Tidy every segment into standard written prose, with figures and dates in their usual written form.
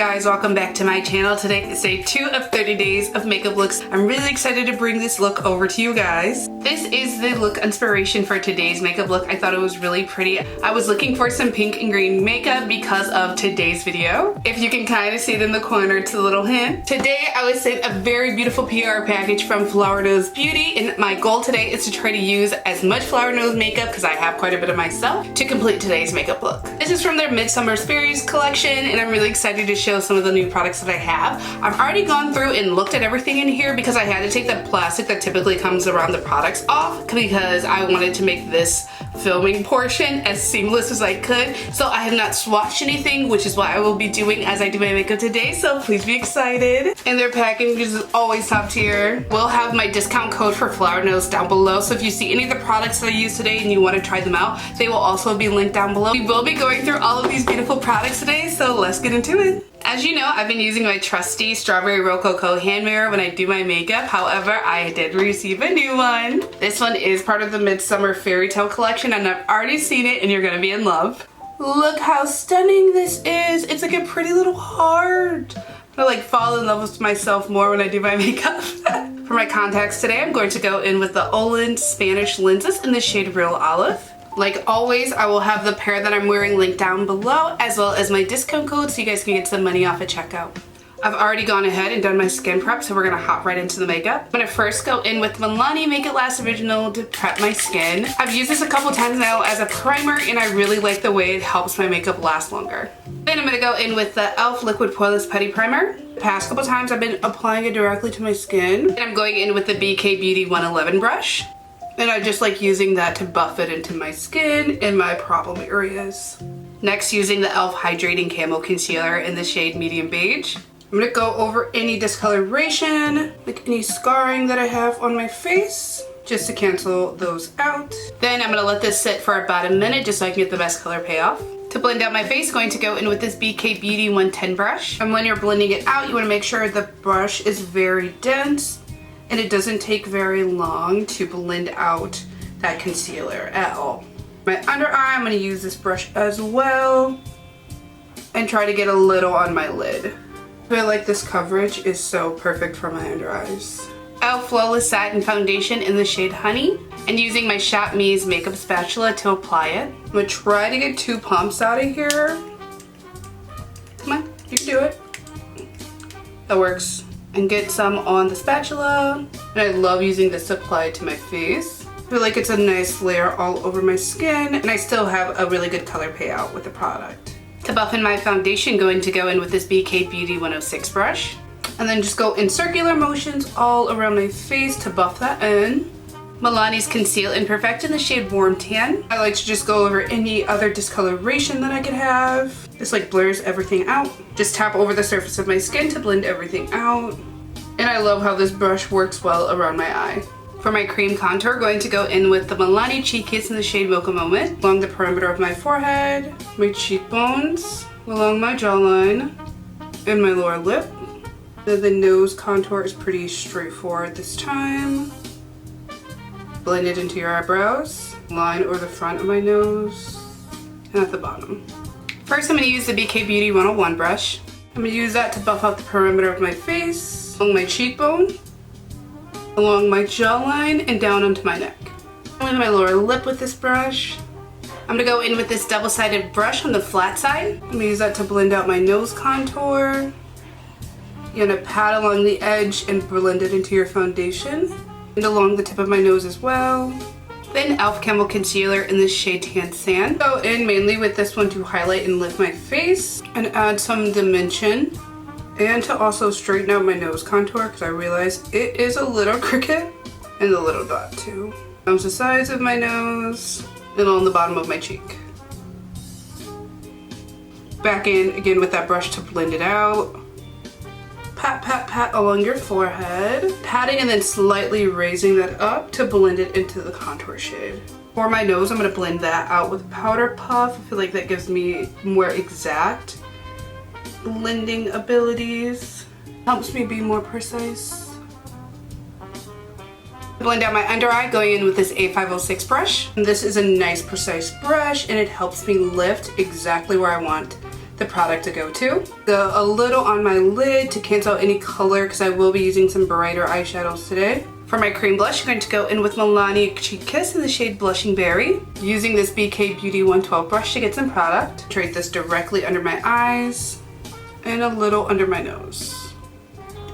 guys, welcome back to my channel. Today is day 2 of 30 days of makeup looks. I'm really excited to bring this look over to you guys. This is the look inspiration for today's makeup look. I thought it was really pretty. I was looking for some pink and green makeup because of today's video. If you can kind of see it in the corner, it's a little hint. Today I was sent a very beautiful PR package from Flower Nose Beauty, and my goal today is to try to use as much Flower Nose makeup, because I have quite a bit of myself, to complete today's makeup look. This is from their Midsummer Fairies collection, and I'm really excited to show some of the new products that I have. I've already gone through and looked at everything in here because I had to take the plastic that typically comes around the products off because I wanted to make this filming portion as seamless as I could. So I have not swatched anything, which is what I will be doing as I do my makeup today, so please be excited. And their packaging is always top tier. We'll have my discount code for Flower Nose down below, so if you see any of the products that I use today and you want to try them out, they will also be linked down below. We will be going through all of these beautiful products today, so let's get into it. As you know, I've been using my trusty Strawberry Rococo hand mirror when I do my makeup. However, I did receive a new one. This one is part of the Midsummer Fairy Tale collection, and I've already seen it and you're gonna be in love. Look how stunning this is. It's like a pretty little heart. I like fall in love with myself more when I do my makeup. For my contacts today, I'm going to go in with the OLENS Spanish lenses in the shade Real Olive. Like always, I will have the pair that I'm wearing linked down below, as well as my discount code so you guys can get some money off at checkout. I've already gone ahead and done my skin prep, so we're gonna hop right into the makeup. I'm gonna first go in with Milani Make It Last Original to prep my skin. I've used this a couple times now as a primer, and I really like the way it helps my makeup last longer. Then I'm gonna go in with the e.l.f. Liquid Poreless Putty Primer. The past couple times I've been applying it directly to my skin. And I'm going in with the BK Beauty 111 brush. And I just like using that to buff it into my skin and my problem areas. Next, using the e.l.f. Hydrating Camo Concealer in the shade Medium Beige. I'm gonna go over any discoloration, like any scarring that I have on my face, just to cancel those out. Then I'm gonna let this sit for about a minute just so I can get the best color payoff. To blend out my face, going to go in with this BK Beauty 110 brush. And when you're blending it out, you wanna make sure the brush is very dense and it doesn't take very long to blend out that concealer at all. My under eye, I'm gonna use this brush as well and try to get a little on my lid. I feel like this coverage is so perfect for my under eyes. e.l.f. Flawless Satin Foundation in the shade Honey, and using my Shop Me's makeup spatula to apply it. I'm gonna try to get 2 pumps out of here. Come on, you can do it. That works. And get some on the spatula. And I love using this to apply it to my face. I feel like it's a nice layer all over my skin, and I still have a really good color payout with the product. To buff in my foundation, going to go in with this BK Beauty 106 brush. And then just go in circular motions all around my face to buff that in. Milani's Conceal and Perfect in the shade Warm Tan. I like to just go over any other discoloration that I could have. This like blurs everything out. Just tap over the surface of my skin to blend everything out. And I love how this brush works well around my eye. For my cream contour, going to go in with the Milani Cheek Kiss in the shade Mocha Moment, along the perimeter of my forehead, my cheekbones, along my jawline, and my lower lip. The nose contour is pretty straightforward this time. Blend it into your eyebrows, line over the front of my nose, and at the bottom. First, I'm going to use the BK Beauty 101 brush. I'm going to use that to buff out the perimeter of my face, along my cheekbone, along my jawline, and down onto my neck. With my lower lip with this brush. I'm going to go in with this double-sided brush on the flat side. I'm going to use that to blend out my nose contour. You're going to pat along the edge and blend it into your foundation. And along the tip of my nose as well. Then e.l.f. Camo Concealer in the shade Tan Sand. Go in mainly with this one to highlight and lift my face and add some dimension. And to also straighten out my nose contour, because I realize it is a little crooked. And a little dot too. Down the sides of my nose and on the bottom of my cheek. Back in again with that brush to blend it out. Pat, pat, pat along your forehead. Patting and then slightly raising that up to blend it into the contour shade. For my nose, I'm going to blend that out with a powder puff. I feel like that gives me more exact blending abilities. Helps me be more precise. Blend out my under eye, going in with this A506 brush. And this is a nice precise brush, and it helps me lift exactly where I want the product to go to. Go a little on my lid to cancel out any color because I will be using some brighter eyeshadows today. For my cream blush, I'm going to go in with Milani Cheek Kiss in the shade Blushing Berry. Using this BK Beauty 112 brush to get some product. Trade this directly under my eyes and a little under my nose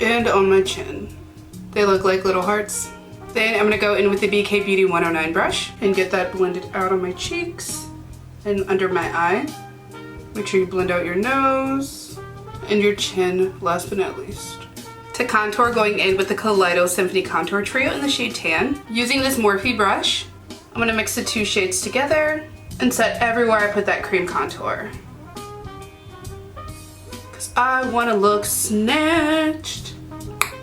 and on my chin. They look like little hearts. Then I'm going to go in with the BK Beauty 109 brush and get that blended out on my cheeks and under my eye. Make sure you blend out your nose and your chin last but not least. To contour, going in with the Kaleido Symphony Contour Trio in the shade Tan. Using this Morphe brush, I'm going to mix the two shades together and set everywhere I put that cream contour. Because I want to look snatched.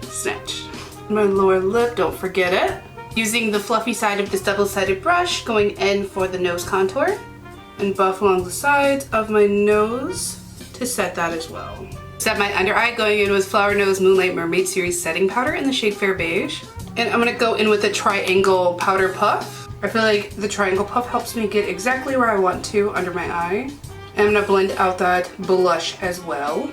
Snatched. My lower lip, don't forget it. Using the fluffy side of this double-sided brush, going in for the nose contour and buff along the sides of my nose to set that as well. Set my under eye, going in with Flower Nose Moonlight Mermaid Series setting powder in the shade Fair Beige. And I'm going to go in with the Triangle Powder Puff. I feel like the Triangle Puff helps me get exactly where I want to under my eye. And I'm going to blend out that blush as well.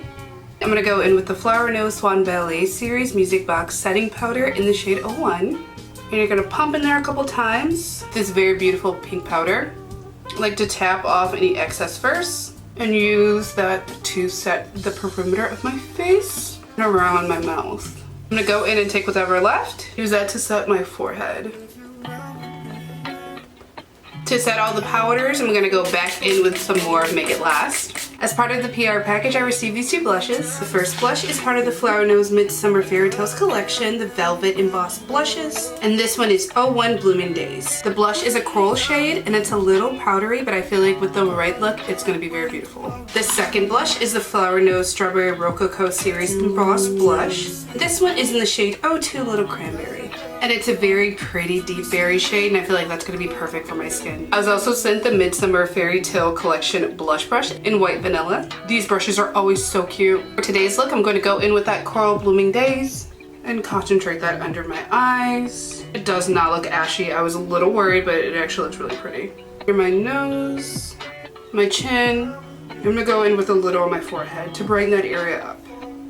I'm going to go in with the Flower Nose Swan Ballet Series Music Box setting powder in the shade 01. And you're going to pump in there a couple times. This very beautiful pink powder. I like to tap off any excess first and use that to set the perimeter of my face and around my mouth. I'm gonna go in and take whatever left, use that to set my forehead. To set all the powders, I'm gonna go back in with some more Make It Last. As part of the PR package, I received these two blushes. The first blush is part of the Flower Nose Midsummer Fairy Tales collection, the Velvet Embossed Blushes. And this one is 01 Blooming Days. The blush is a coral shade and it's a little powdery, but I feel like with the right look, it's gonna be very beautiful. The second blush is the Flower Nose Strawberry Rococo Series Embossed Blush. This one is in the shade 02 Little Cranberry. And it's a very pretty deep berry shade, and I feel like that's gonna be perfect for my skin. I was also sent the Midsummer Fairy Tale collection blush brush in White Vanilla. These brushes are always so cute. For today's look, I'm going to go in with that Coral Blooming Days and concentrate that under my eyes. It does not look ashy. I was a little worried, but it actually looks really pretty. Under my nose, my chin. I'm gonna go in with a little on my forehead to brighten that area up.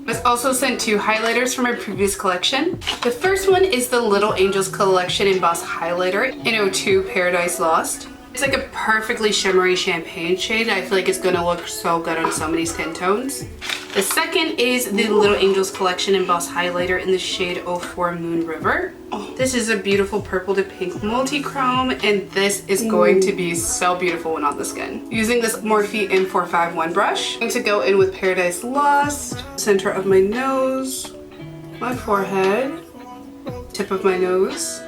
I was also sent two highlighters from my previous collection. The first one is the Little Angels Collection Embossed Highlighter in 02 Paradise Lost. It's like a perfectly shimmery champagne shade. I feel like it's gonna look so good on so many skin tones. The second is the Little Angels Collection Embossed Highlighter in the shade 04 Moon River. Oh, this is a beautiful purple to pink multi-chrome, and this is going to be so beautiful when on the skin. Using this Morphe M451 brush, I'm going to go in with Paradise Lost, center of my nose, my forehead, tip of my nose,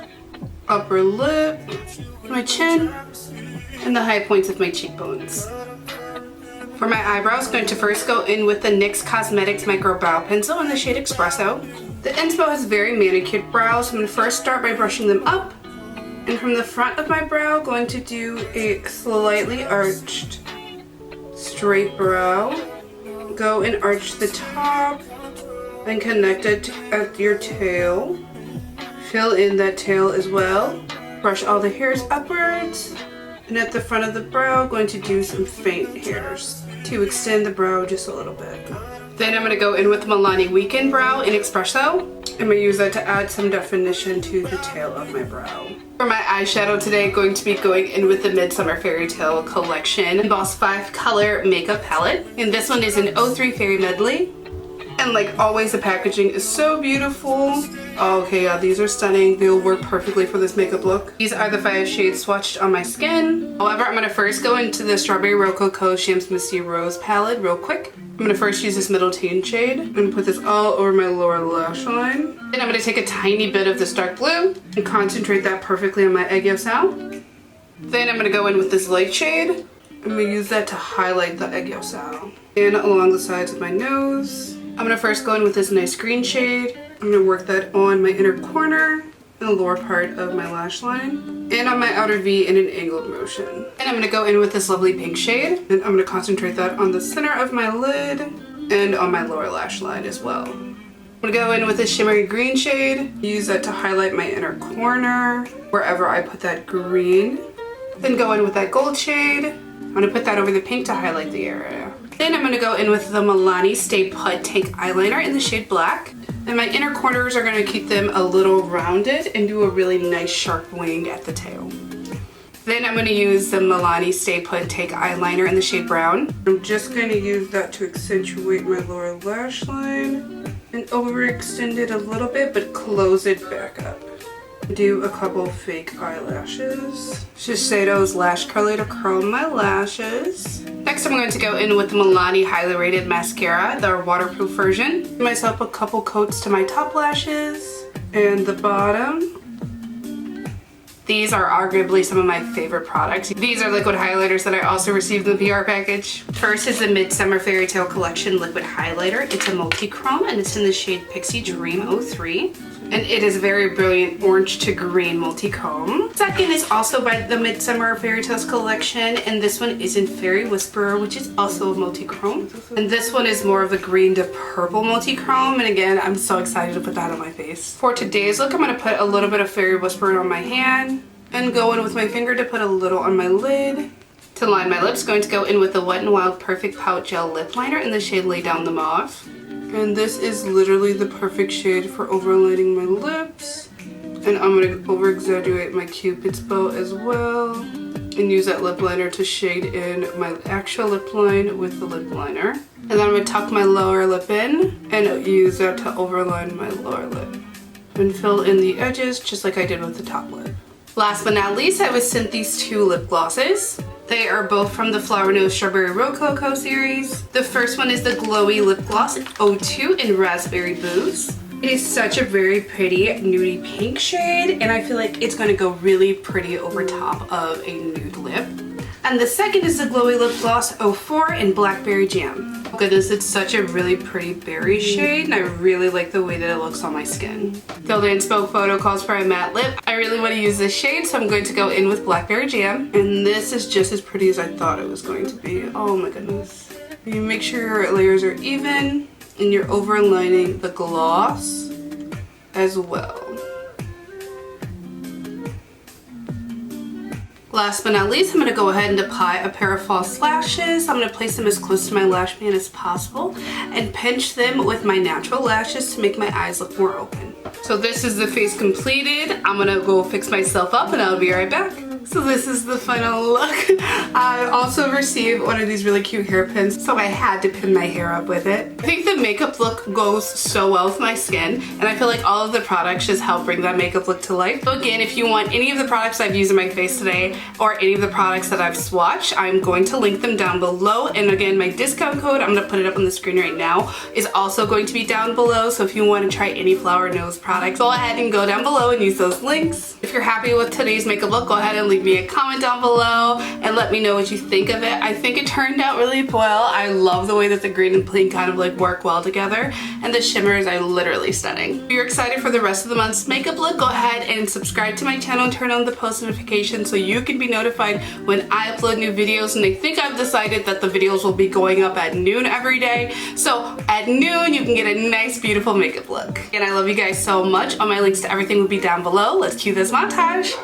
upper lip, my chin, and the high points of my cheekbones. For my eyebrows, I'm going to first go in with the NYX Cosmetics Micro Brow Pencil in the shade Espresso. The inspo has very manicured brows, so I'm going to first start by brushing them up. And from the front of my brow, going to do a slightly arched straight brow. Go and arch the top and connect it at your tail. Fill in that tail as well. Brush all the hairs upwards. And at the front of the brow, going to do some faint hairs to extend the brow just a little bit. Then I'm going to go in with Milani Weekend Brow in Espresso. I'm going to use that to add some definition to the tail of my brow. For my eyeshadow today, going to be going in with the Midsummer Fairy Tale Collection Embossed 5 Color Makeup Palette. And this one is an 03 Fairy Medley. And like always, the packaging is so beautiful. Okay, yeah, these are stunning. They'll work perfectly for this makeup look. These are the 5 shades swatched on my skin. However, I'm gonna first go into the Strawberry Rococo Shams Misty Rose palette real quick. I'm gonna first use this middle teen shade. I'm gonna put this all over my lower lash line. Then I'm gonna take a tiny bit of this dark blue and concentrate that perfectly on my egg yolk. Then I'm gonna go in with this light shade. I'm gonna use that to highlight the egg yolk. And along the sides of my nose. I'm gonna first go in with this nice green shade. I'm gonna work that on my inner corner and the lower part of my lash line and on my outer V in an angled motion. And I'm gonna go in with this lovely pink shade and I'm gonna concentrate that on the center of my lid and on my lower lash line as well. I'm gonna go in with this shimmery green shade, use that to highlight my inner corner wherever I put that green. Then go in with that gold shade. I'm gonna put that over the pink to highlight the area. Then I'm going to go in with the Milani Stay Put Tank Eyeliner in the shade Black. And my inner corners are going to keep them a little rounded and do a really nice sharp wing at the tail. Then I'm going to use the Milani Stay Put Tank Eyeliner in the shade Brown. I'm just going to use that to accentuate my lower lash line and overextend it a little bit, but close it back up. Do a couple fake eyelashes. Shiseido's Lash Curler to curl my lashes. Next I'm going to go in with the Milani Highly Rated Mascara, the waterproof version. Give myself a couple coats to my top lashes and the bottom. These are arguably some of my favorite products. These are liquid highlighters that I also received in the PR package. First is the Midsummer Fairy Tale Collection Liquid Highlighter. It's a multi-chrome and it's in the shade Pixie Dream 03. And it is very brilliant orange to green multi-chrome. Second is also by the Midsummer Fairy Tales Collection, and this one is in Fairy Whisperer, which is also a multi-chrome. And this one is more of a green to purple multi-chrome, and again, I'm so excited to put that on my face. For today's look, I'm going to put a little bit of Fairy Whisperer on my hand, and go in with my finger to put a little on my lid. To line my lips, going to go in with the Wet n Wild Perfect Pout Gel Lip Liner in the shade Lay Down the Mauve. And this is literally the perfect shade for overlining my lips. And I'm going to over exaggerate my Cupid's bow as well. And use that lip liner to shade in my actual lip line with the lip liner. And then I'm going to tuck my lower lip in and use that to overline my lower lip. And fill in the edges just like I did with the top lip. Last but not least, I was sent these two lip glosses. They are both from the Flower Nose Strawberry Rococo series. The first one is the Glowy Lip Gloss 02 in Raspberry Booze. It is such a very pretty nudie pink shade, and I feel like it's going to go really pretty over top of a nude lip. And the second is the Glowy Lip Gloss 04 in Blackberry Jam. Oh goodness, it's such a really pretty berry shade, and I really like the way that it looks on my skin. Tilda Inspo photo calls for a matte lip. I really want to use this shade, so I'm going to go in with Blackberry Jam. And this is just as pretty as I thought it was going to be. Oh my goodness. You make sure your layers are even, and you're overlining the gloss as well. Last but not least, I'm going to go ahead and apply a pair of false lashes. I'm going to place them as close to my lash band as possible and pinch them with my natural lashes to make my eyes look more open. So this is the face completed. I'm going to go fix myself up and I'll be right back. So this is the final look. I also received one of these really cute hairpins, so I had to pin my hair up with it. I think the makeup look goes so well with my skin, and I feel like all of the products just help bring that makeup look to life. So again, if you want any of the products I've used in my face today, or any of the products that I've swatched, I'm going to link them down below. And again, my discount code, I'm gonna put it up on the screen right now, is also going to be down below. So if you want to try any Flower Nose products, go ahead and go down below and use those links. If you're happy with today's makeup look, go ahead and leave me a comment down below and let me know what you think of it. I think it turned out really well. I love the way that the green and pink kind of like work well together, and the shimmers are literally stunning. If you're excited for the rest of the month's makeup look, go ahead and subscribe to my channel and turn on the post notifications so you can be notified when I upload new videos. And I think I've decided that the videos will be going up at noon every day. So at noon you can get a nice beautiful makeup look. And I love you guys so much. All my links to everything will be down below. Let's cue this montage.